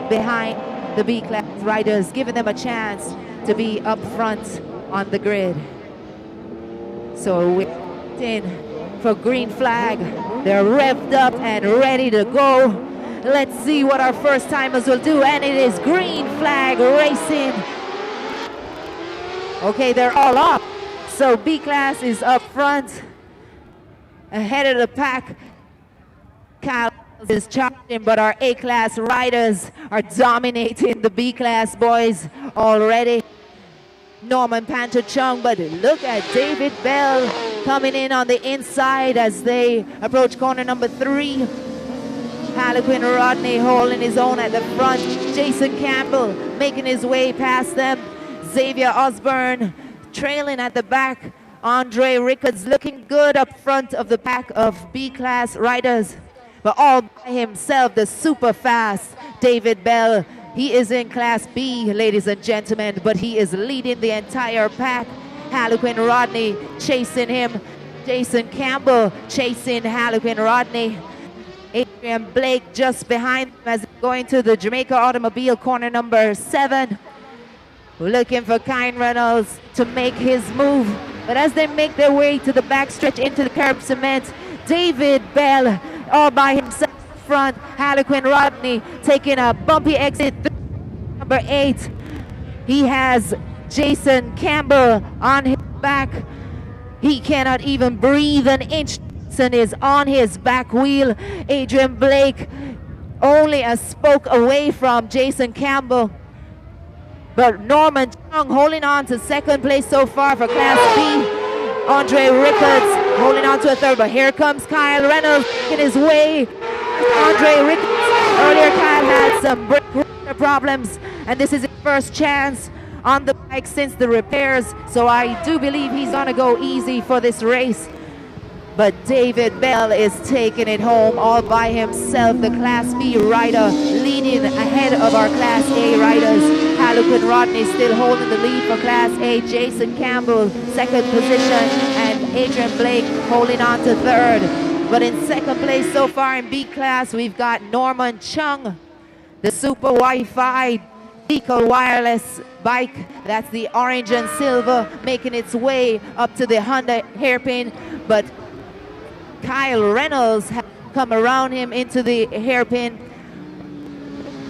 behind the B-class riders, giving them a chance to be up front on the grid. So we're in for green flag. They're revved up and ready to go. Let's see what our first timers will do, and it is green flag racing. Okay, they're all up. So B-class is up front, ahead of the pack. Cal is charging, but our A-class riders are dominating the B-class boys already. Norman Panther Chung, but look at David Bell coming in on the inside as they approach corner number 3. Harlequin Rodney holding his own at the front. Jason Campbell making his way past them. Xavier Osborne trailing at the back. Andre Rickards looking good up front of the pack of B-class riders. But all by himself, the super fast David Bell. He is in Class B, ladies and gentlemen, but he is leading the entire pack. Harlequin Rodney chasing him. Jason Campbell chasing Harlequin Rodney. Adrian Blake just behind him as going to the Jamaica Automobile corner number 7. Looking for Kyle Reynolds to make his move. But as they make their way to the backstretch into the curb cement, David Bell all by himself front. Harlequin Rodney taking a bumpy exit number 8. He has Jason Campbell on his back. He cannot even breathe an inch. Jason is on his back wheel. Adrian Blake only a spoke away from Jason Campbell. But Norman Chung holding on to second place so far for Class B. Andre Rickards holding on to a third, but here comes Kyle Reynolds in his way. Andre Rickards. Earlier Kyle had some brake problems, and this is his first chance on the bike since the repairs, so I do believe he's gonna go easy for this race. But David Bell is taking it home all by himself. The Class B rider leading ahead of our Class A riders. Harlequin Rodney still holding the lead for Class A. Jason Campbell, second position, and Adrian Blake holding on to third. But in second place so far in B class, we've got Norman Chung, the Super Wi-Fi Decal wireless bike. That's the orange and silver, making its way up to the Honda hairpin. But Kyle Reynolds has come around him into the hairpin.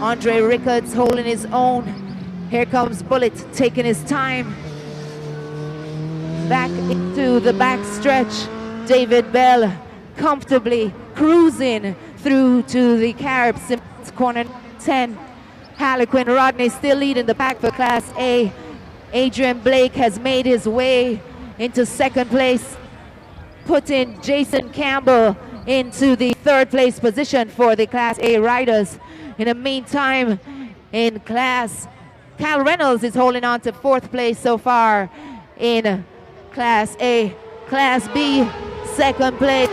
Andre Rickards holding his own. Here comes Bullet taking his time. Back into the back stretch. David Bell comfortably cruising through to the Carib Simmons corner 10. Harlequin Rodney still leading the pack for Class A. Adrian Blake has made his way into second place, putting Jason Campbell into the third place position for the Class A riders. In the meantime, in class, Kyle Reynolds is holding on to fourth place so far in Class A. Class B, second place.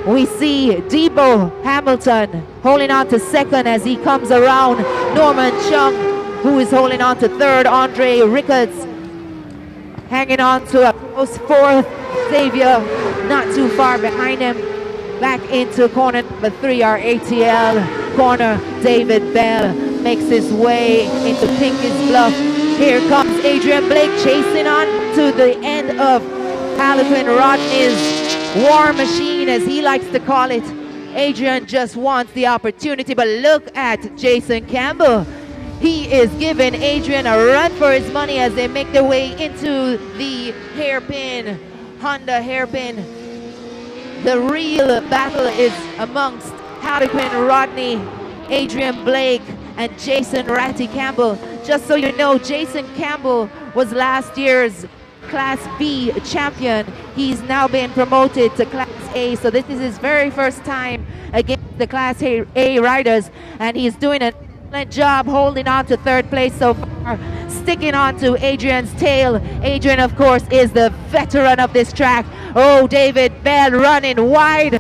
We see Debo Hamilton holding on to second as he comes around Norman Chung, who is holding on to third. Andre Rickards hanging on to a close fourth. Xavier not too far behind him. Back into corner number 3, our ATL corner. David Bell makes his way into Pinkeys Bluff. Here comes Adrian Blake chasing on to the end of Harlequin Rodney's war machine, as he likes to call it. Adrian just wants the opportunity, but look at Jason Campbell. He is giving Adrian a run for his money as they make their way into the hairpin, Honda hairpin. The real battle is amongst Harlequin Rodney, Adrian Blake, and Jason Ratty Campbell. Just so you know, Jason Campbell was last year's Class B champion. He's now been promoted to Class A, so this is his very first time against the Class A riders, and he's doing an excellent job holding on to third place so far, sticking on to Adrian's tail. Adrian, of course, is the veteran of this track. Oh, David Bell running wide.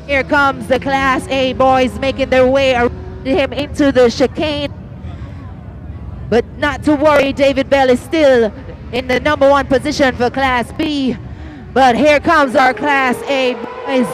Here comes the Class A boys making their way around him into the chicane. But not to worry, David Bell is still in the number 1 position for Class B. But here comes our Class A boys.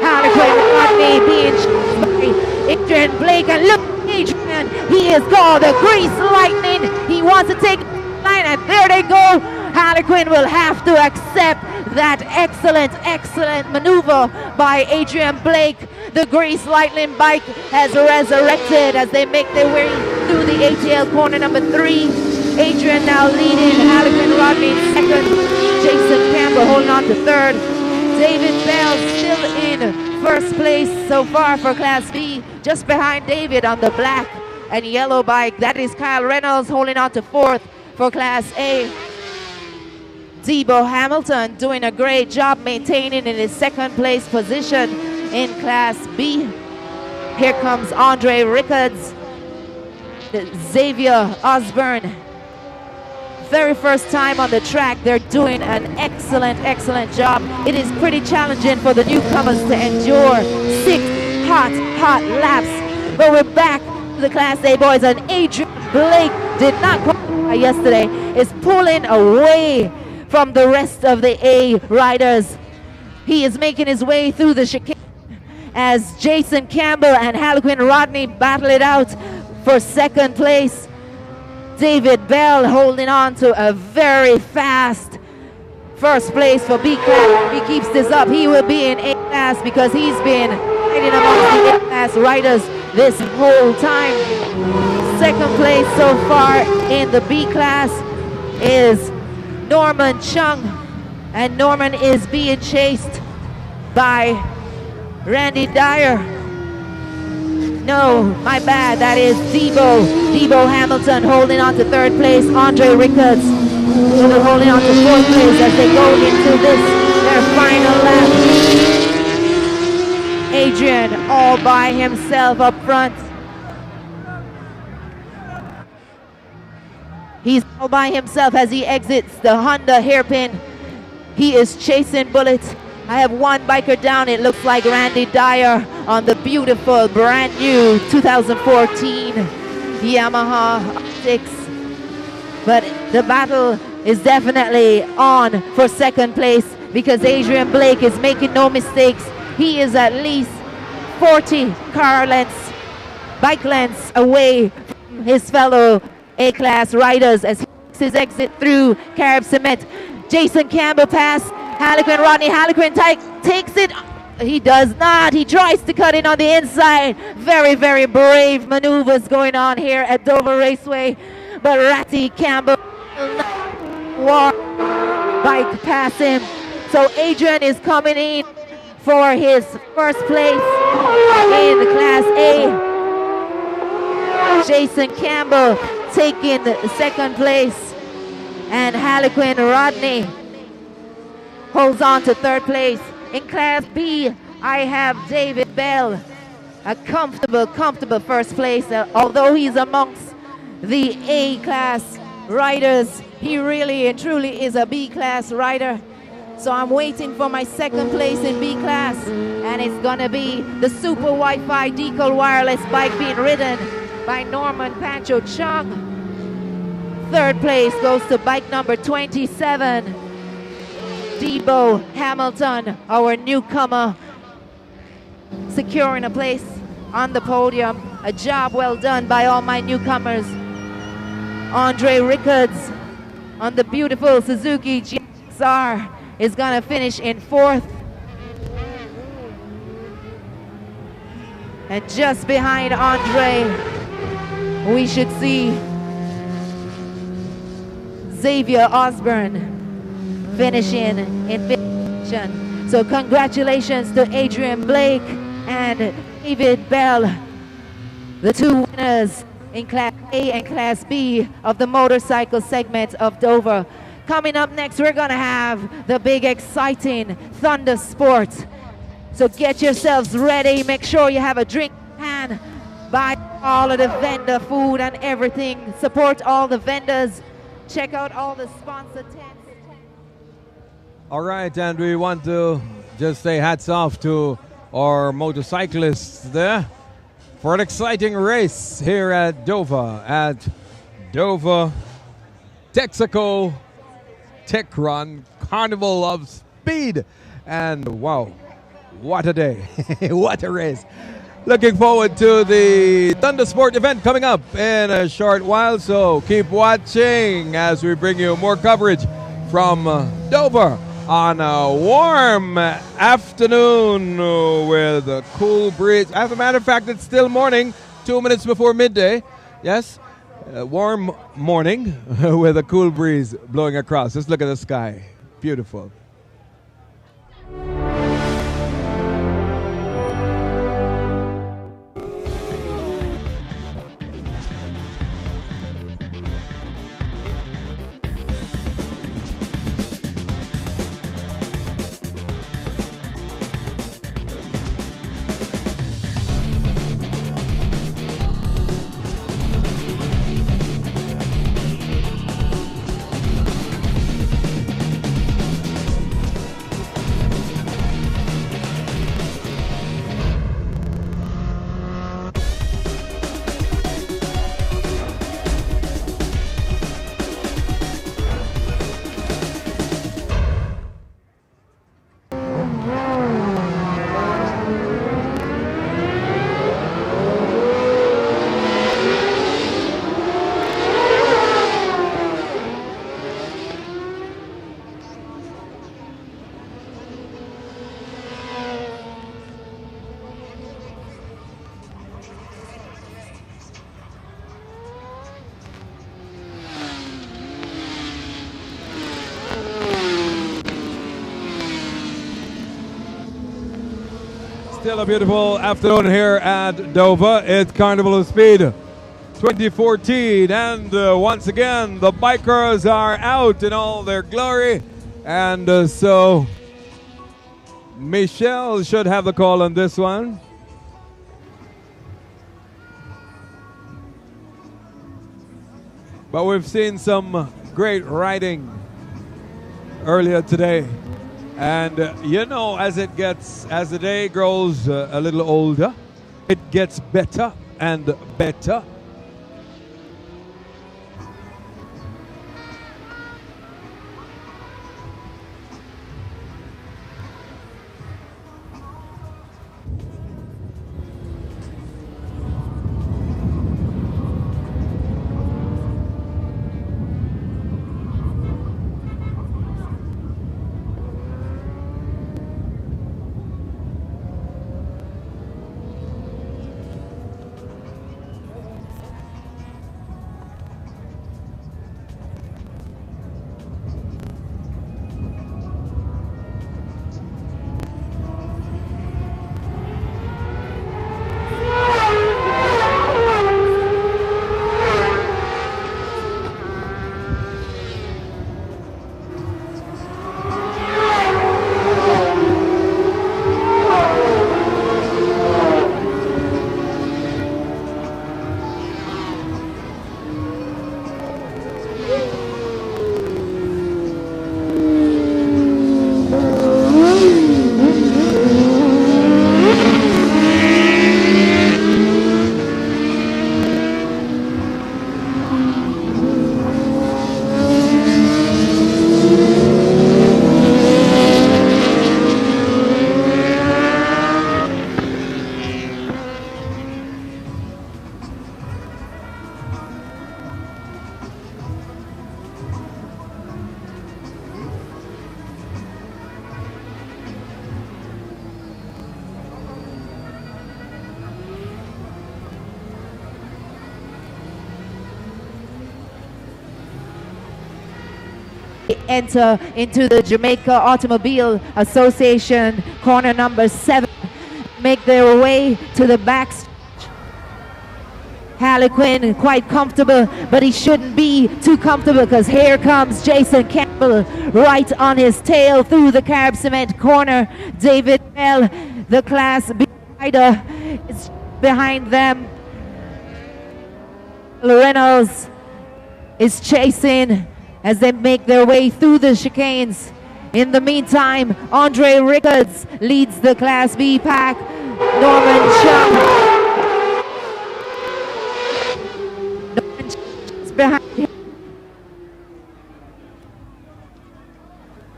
Harlequin Rodney being chased by Adrian Blake, and look at Adrian. He is called the Grease Lightning. He wants to take the line, and there they go. Harlequin will have to accept that excellent maneuver by Adrian Blake. The Grease Lightning bike has resurrected as they make their way through the ATL corner number 3. Adrian now leading, Harlequin Rodney in second, Jason Campbell holding on to third. David Bell still in first place so far for Class B, just behind David on the black and yellow bike. That is Kyle Reynolds holding on to fourth for Class A. Debo Hamilton doing a great job maintaining in his second place position in Class B. Here comes Andre Rickards, Xavier Osborne. Very first time on the track. They're doing an excellent job. It is pretty challenging for the newcomers to endure 6 hot laps. But we're back to the Class A boys, and Adrian Blake did not qualify yesterday, is pulling away from the rest of the A riders. He is making his way through the chicane as Jason Campbell and Harlequin Rodney battle it out for second place. David Bell holding on to a very fast first place for B class. If he keeps this up, he will be in A class because he's been fighting amongst the A class riders this whole time. Second place so far in the B class is Norman Chung, and Norman is being chased by Randy Dyer. No, my bad, that is Debo Hamilton holding on to third place. Andre Rickards holding on to fourth place as they go into their final lap. Adrian all by himself up front. He's all by himself as he exits the Honda hairpin. He is chasing bullets. I have one biker down. It looks like Randy Dyer on the beautiful brand new 2014 Yamaha Optics. But the battle is definitely on for second place because Adrian Blake is making no mistakes. He is at least 40 bike lengths away from his fellow A-class riders as he makes his exit through Carib Cement. Jason Campbell passed Harlequin Rodney. Harlequin takes it. He does not. He tries to cut in on the inside. Very brave maneuvers going on here at Dover Raceway. But Ratty Campbell will not walk bike past him. So Adrian is coming in for his first place in the Class A. Jason Campbell taking the second place, and Harlequin Rodney holds on to third place. In Class B, I have David Bell, a comfortable first place. Although he's amongst the A-class riders, he really and truly is a B-class rider. So I'm waiting for my second place in B class, and it's gonna be the Super Wi-Fi Decal Wireless bike being ridden by Norman Pancho Chung. Third place goes to bike number 27, Debo Hamilton, our newcomer, securing a place on the podium. A job well done by all my newcomers. Andre Rickards on the beautiful Suzuki GXR is gonna finish in fourth. And just behind Andre, we should see Xavier Osborne finishing in fifth position. So congratulations to Adrian Blake and David Bell, the two winners in Class A and Class B of the motorcycle segment of Dover. Coming up next, we're gonna have the big exciting Thunder Sport. So get yourselves ready, make sure you have a drink in hand, buy all of the vendor food and everything, support all the vendors, check out all the sponsor tents. All right, and we want to just say hats off to our motorcyclists there for an exciting race here at Dover Texaco Tech Run Carnival of Speed. And wow, what a day. What a race. Looking forward to the Thunder Sport event coming up in a short while, so keep watching as we bring you more coverage from Dover on a warm afternoon with a cool breeze. As a matter of fact, it's still morning, 2 minutes before midday. Yes, a warm morning with a cool breeze blowing across. Just look at the sky. Beautiful. Still a beautiful afternoon here at Dover. It's Carnival of Speed 2014, and once again the bikers are out in all their glory, and so Michelle should have the call on this one. But we've seen some great riding earlier today. And you know, as the day grows a little older, it gets better and better. Enter into the Jamaica Automobile Association corner number 7, make their way to the back. Harlequin quite comfortable, but he shouldn't be too comfortable because here comes Jason Campbell right on his tail through the carb cement corner. David Bell, the Class B rider, is behind them. Reynolds is chasing as they make their way through the chicanes. In the meantime, Andre Rickards leads the Class B pack. Norman Chung is behind him.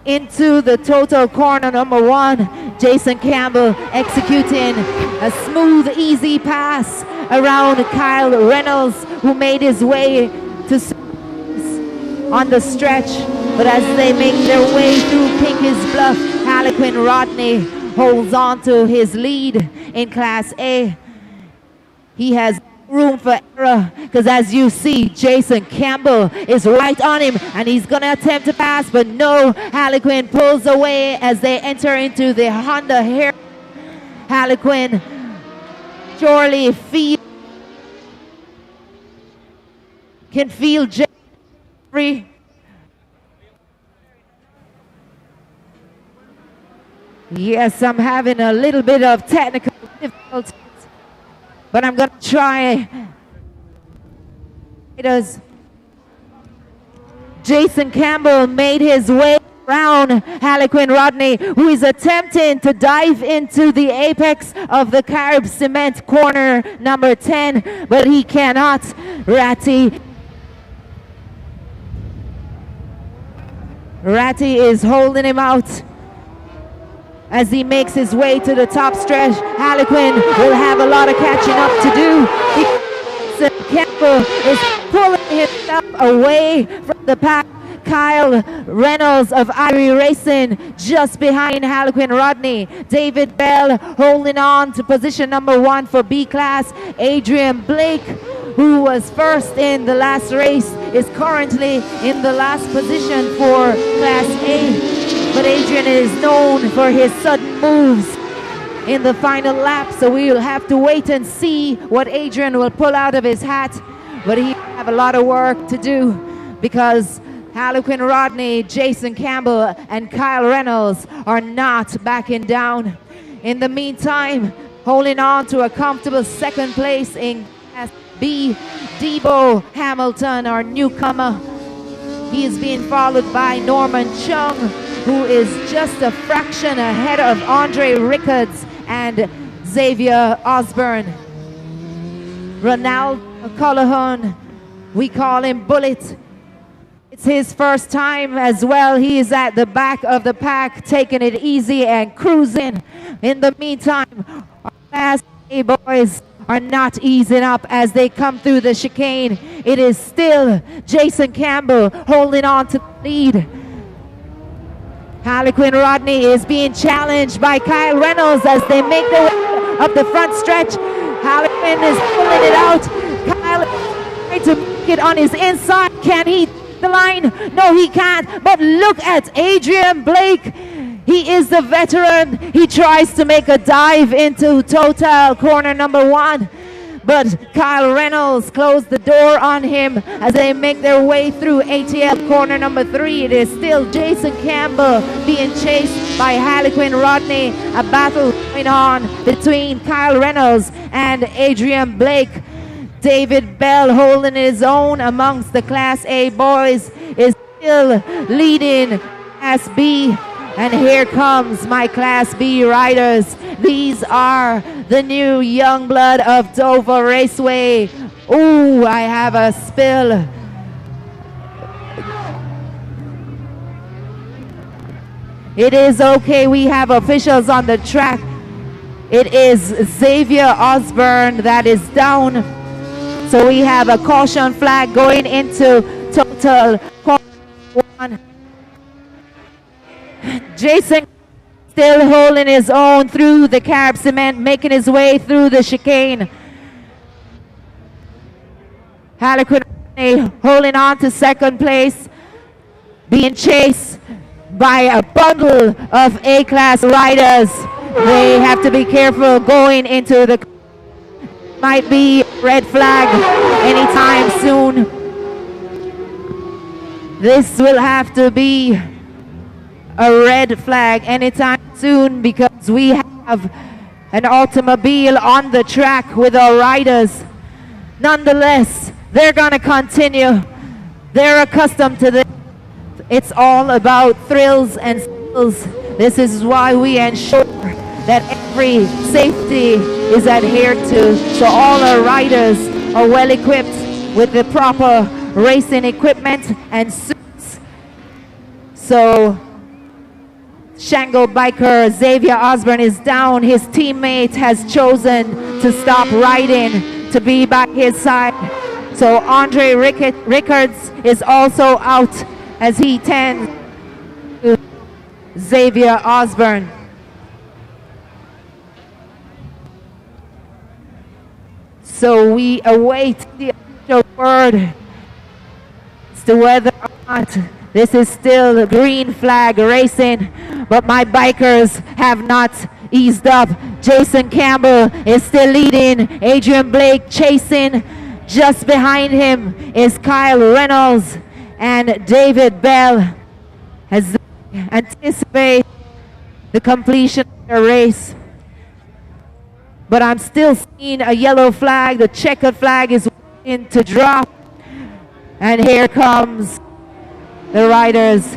Into the total corner number 1. Jason Campbell executing a smooth, easy pass around Kyle Reynolds, who made his way to on the stretch. But as they make their way through Pinky's Bluff, Harlequin Rodney holds on to his lead in Class A. He has room for error, because as you see, Jason Campbell is right on him and he's gonna attempt to pass, but no, Harlequin pulls away as they enter into the Honda here. Harlequin surely can feel Jeffrey. Yes, I'm having a little bit of technical difficulties, but I'm going to try. Jason Campbell made his way around Harlequin Rodney, who is attempting to dive into the apex of the carb cement corner number 10, but he cannot. Ratty is holding him out. As he makes his way to the top stretch, Harlequin will have a lot of catching up to do. Campbell is pulling himself away from the pack. Kyle Reynolds of Irie Racing just behind Harlequin Rodney. David Bell holding on to position number 1 for B class. Adrian Blake, who was first in the last race, is currently in the last position for Class A. But Adrian is known for his sudden moves in the final lap, so we will have to wait and see what Adrian will pull out of his hat. But he have a lot of work to do, because Harlequin Rodney, Jason Campbell, and Kyle Reynolds are not backing down. In the meantime, holding on to a comfortable second place in Class B, Debo Hamilton, our newcomer. He is being followed by Norman Chung, who is just a fraction ahead of Andre Rickards and Xavier Osborne. Ronald Cullihan, we call him Bullet. It's his first time as well. He is at the back of the pack, taking it easy and cruising. In the meantime, our Class A boys are not easing up as they come through the chicane. It is still Jason Campbell holding on to the lead. Harlequin Rodney is being challenged by Kyle Reynolds as they make their way up the front stretch. Harlequin is pulling it out. Kyle is trying to make it on his inside. Can he take the line? No, he can't. But look at Adrian Blake. He is the veteran. He tries to make a dive into Total corner number 1. But Kyle Reynolds closed the door on him as they make their way through ATL corner number 3. It is still Jason Campbell being chased by Harlequin Rodney. A battle going on between Kyle Reynolds and Adrian Blake. David Bell, holding his own amongst the Class A boys, is still leading Class B. And here comes my Class B riders. These are the new young blood of Dover Raceway. Ooh, I have a spill. It is okay, we have officials on the track. It is Xavier Osborne that is down. So we have a caution flag going into Total corner 1. Jason still holding his own through the carb cement, making his way through the chicane. Harlequin holding on to second place, being chased by a bundle of A-class riders. They have to be careful going into the... Might be red flag anytime soon. This will have to be a red flag anytime soon, because we have an automobile on the track with our riders. Nonetheless, they're going to continue. They're accustomed to this. It's all about thrills and thrills. This is why we ensure that every safety is adhered to, so all our riders are well equipped with the proper racing equipment and suits. So Shango biker Xavier Osborne is down. His teammate has chosen to stop riding to be by his side. So Andre Rickards is also out as he tends to Xavier Osborne. So we await the official word as to whether or not this is still green flag racing, but my bikers have not eased up. Jason Campbell is still leading. Adrian Blake chasing. Just behind him is Kyle Reynolds and David Bell as they anticipate the completion of the race. But I'm still seeing a yellow flag. The checkered flag is waiting to drop. And here comes the riders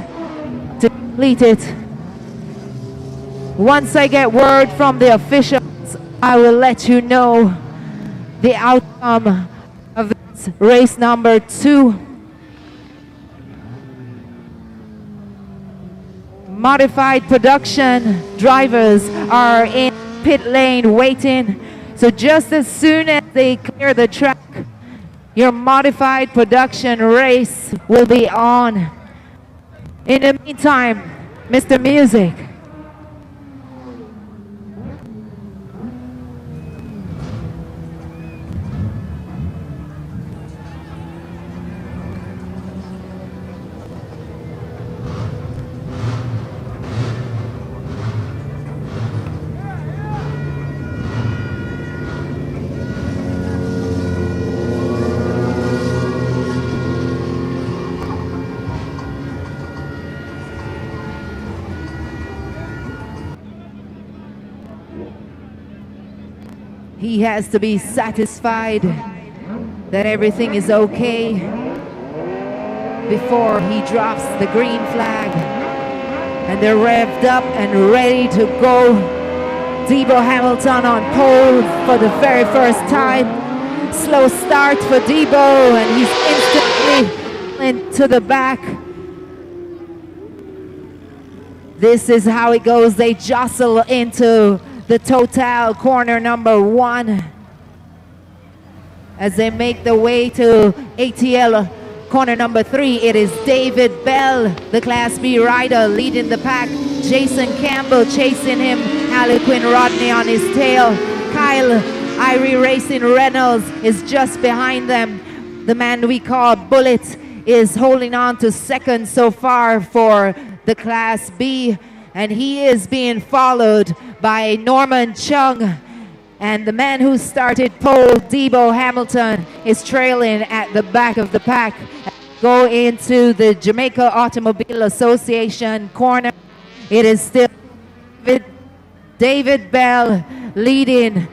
to complete it. Once I get word from the officials, I will let you know the outcome of this race number 2. Modified production drivers are in pit lane waiting. So just as soon as they clear the track, your modified production race will be on. In the meantime, Mr. Music. He has to be satisfied that everything is okay before he drops the green flag. And they're revved up and ready to go. Debo Hamilton on pole for the very first time. Slow start for Debo, and he's instantly into the back. This is how it goes. They jostle into the Total corner number 1 as they make their way to ATL corner number 3. It is David Bell, the Class B rider, leading the pack. Jason Campbell chasing him. Harlequin Rodney on his tail. Kyle Irie Racing Reynolds is just behind them. The man we call Bullet is holding on to second so far for the Class B, and he is being followed by Norman Chung. And the man who started pole, Debo Hamilton, is trailing at the back of the pack. Go into the Jamaica Automobile Association corner. It is still David Bell leading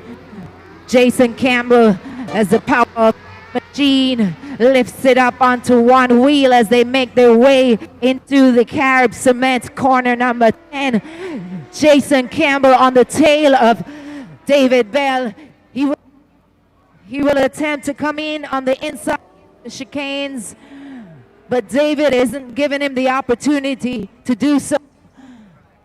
Jason Campbell as the power of the machine lifts it up onto one wheel as they make their way into the Carib Cement corner number 10. Jason Campbell on the tail of David Bell. He will attempt to come in on the inside of the chicanes, but David isn't giving him the opportunity to do so.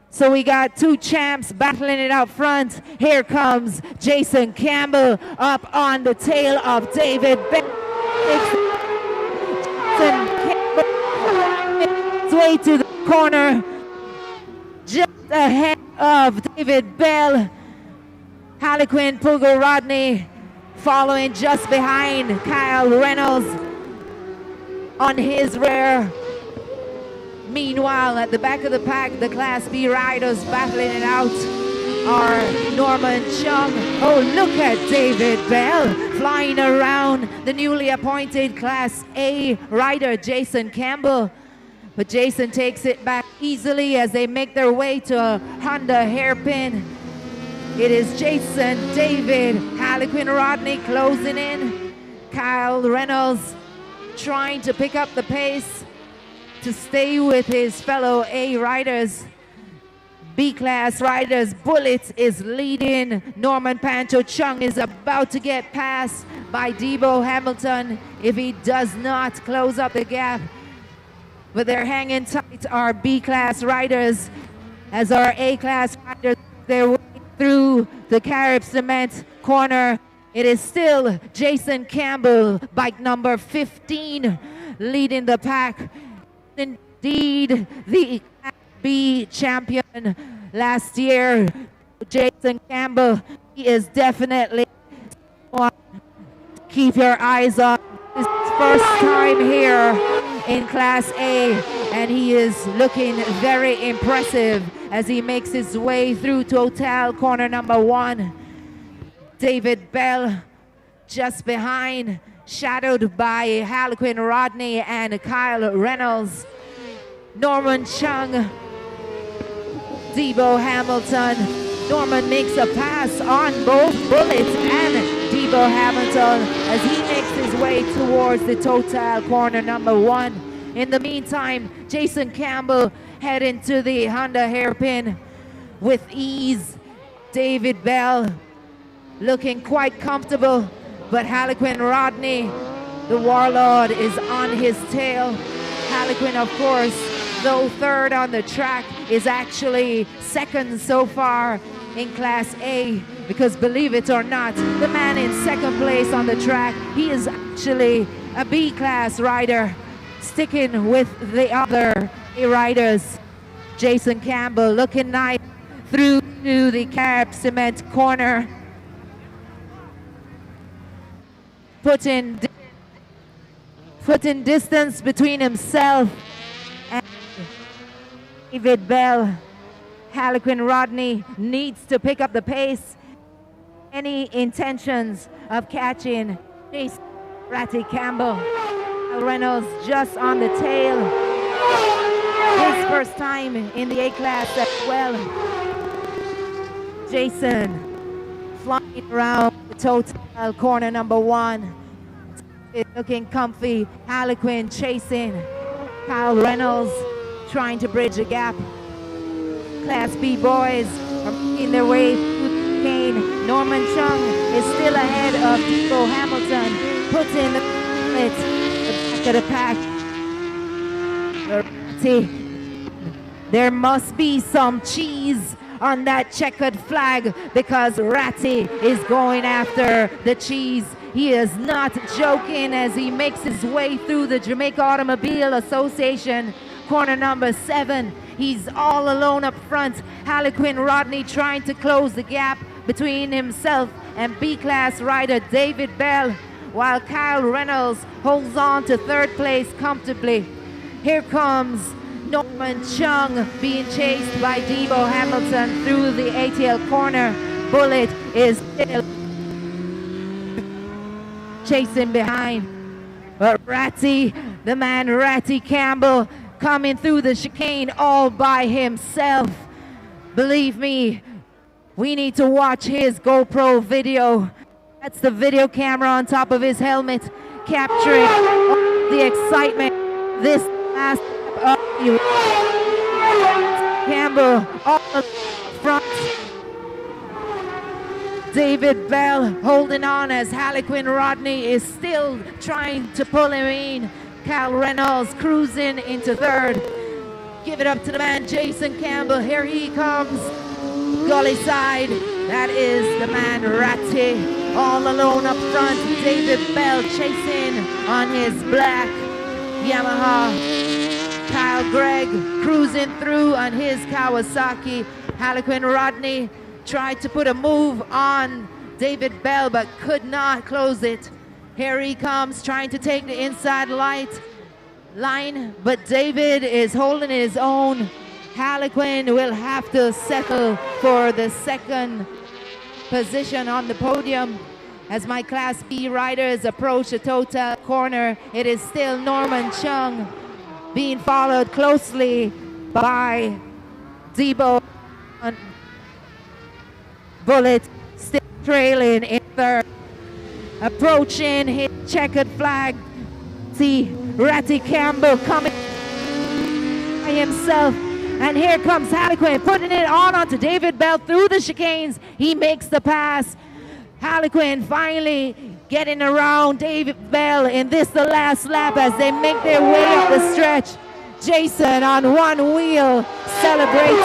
So we got two champs battling it out front. Here comes Jason Campbell up on the tail of David Bell. Jason Campbell makes his way to the corner, just ahead of David Bell. Harlequin Pugo Rodney following just behind Kyle Reynolds on his rear. Meanwhile, at the back of the pack, the Class B riders battling it out are Norman Chung. Oh, look at David Bell flying around the newly appointed Class A rider, Jason Campbell. But Jason takes it back easily as they make their way to a Honda hairpin. It is Jason, David, Harlequin Rodney closing in. Kyle Reynolds trying to pick up the pace to stay with his fellow A riders. B-class riders, Bullet is leading. Norman Pancho Chung is about to get passed by Debo Hamilton if he does not close up the gap. But they're hanging tight, our B-class riders. as our A-class riders make their way through the Carib Cement corner. It is still Jason Campbell, bike number 15, leading the pack. Indeed, the B champion last year, Jason Campbell, he is definitely one to keep your eyes on. His first time here in Class A, and he is looking very impressive as he makes his way through Total corner number 1. David Bell just behind, shadowed by Harlequin Rodney and Kyle Reynolds. Norman Chung, Debo Hamilton. Norman makes a pass on both Bullets and Debo Hamilton as he makes his way towards the Total corner number 1. In the meantime, Jason Campbell heading to the Honda hairpin with ease. David Bell looking quite comfortable, but Harlequin Rodney, the warlord, is on his tail. Harlequin, of course, though third on the track, is actually second so far in Class A, because believe it or not, the man in second place on the track, he is actually a B-class rider, sticking with the other A riders. Jason Campbell looking nice through to the Carib Cement corner, putting distance between himself and David Bell. Harlequin Rodney needs to pick up the pace. Any intentions of catching Jason Ratty Campbell. Reynolds just on the tail. His first time in the A-class as well. Jason flying around the Total corner number 1. Looking comfy. Harlequin chasing. Kyle Reynolds trying to bridge the gap. Class B boys are making their way through the chicane. Norman Chung is still ahead of Debo Hamilton. Puts in the back of the pack. There must be some cheese on that checkered flag because Ratty is going after the cheese. He is not joking as he makes his way through the Jamaica Automobile Association corner number 7. He's all alone up front. Harlequin Rodney trying to close the gap between himself and B-class rider David Bell, while Kyle Reynolds holds on to third place comfortably. Here comes Norman Chung being chased by Debo Hamilton through the ATL corner. Bullet is still chasing behind. But Ratty, the man Ratty Campbell, coming through the chicane all by himself. Believe me, we need to watch his GoPro video. That's the video camera on top of his helmet, capturing the excitement. This last step of Campbell all front. David Bell holding on as Harlequin Rodney is still trying to pull him in. Kyle Reynolds cruising into third. Give it up to the man Jason Campbell. Here he comes. Gully side. That is the man Ratty. All alone up front. David Bell chasing on his black Yamaha. Kyle Gregg cruising through on his Kawasaki. Harlequin Rodney tried to put a move on David Bell but could not close it. Here he comes trying to take the inside line, but David is holding his own. Harlequin will have to settle for the second position on the podium. As my Class B riders approach the Total corner, it is still Norman Chung being followed closely by Debo. Bullet still trailing in third. Approaching his checkered flag. See Ratty Campbell coming by himself. And here comes Harlequin putting it on onto David Bell through the chicanes. He makes the pass. Harlequin finally getting around David Bell in this the last lap as they make their way up the stretch. Jason on one wheel celebrates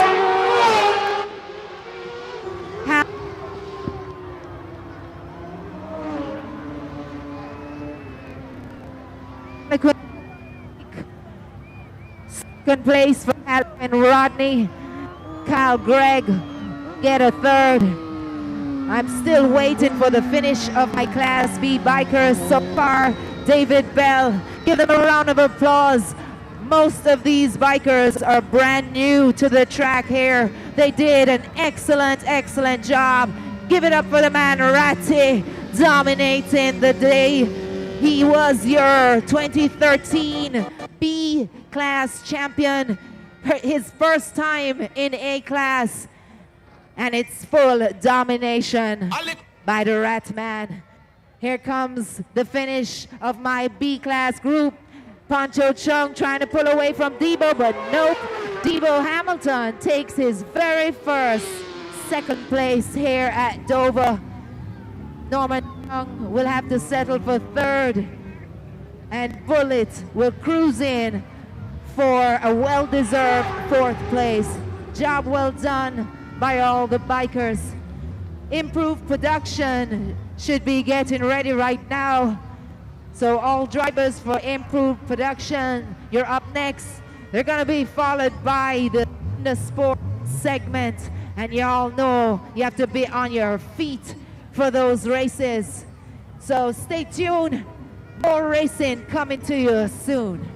Second place for Alan and Rodney. Kyle Gregg get a third. I'm still waiting for the finish of my Class B bikers so far. David Bell, give them a round of applause. Most of these bikers are brand new to the track here. They did an excellent, excellent job. Give it up for the man Ratty, dominating the day. He was your 2013 B class champion, his first time in A class, and it's full domination by the Rat Man. Here comes the finish of my B class group. Pancho Chung trying to pull away from Debo, but nope. Debo Hamilton takes his very first second place here at Dover. Norman Young will have to settle for third, and Bullet will cruise in for a well-deserved fourth place. Job well done by all the bikers. Improved production should be getting ready right now. So all drivers for improved production, you're up next. They're gonna be followed by the sport segment, and you all know you have to be on your feet for those races. So stay tuned, more racing coming to you soon.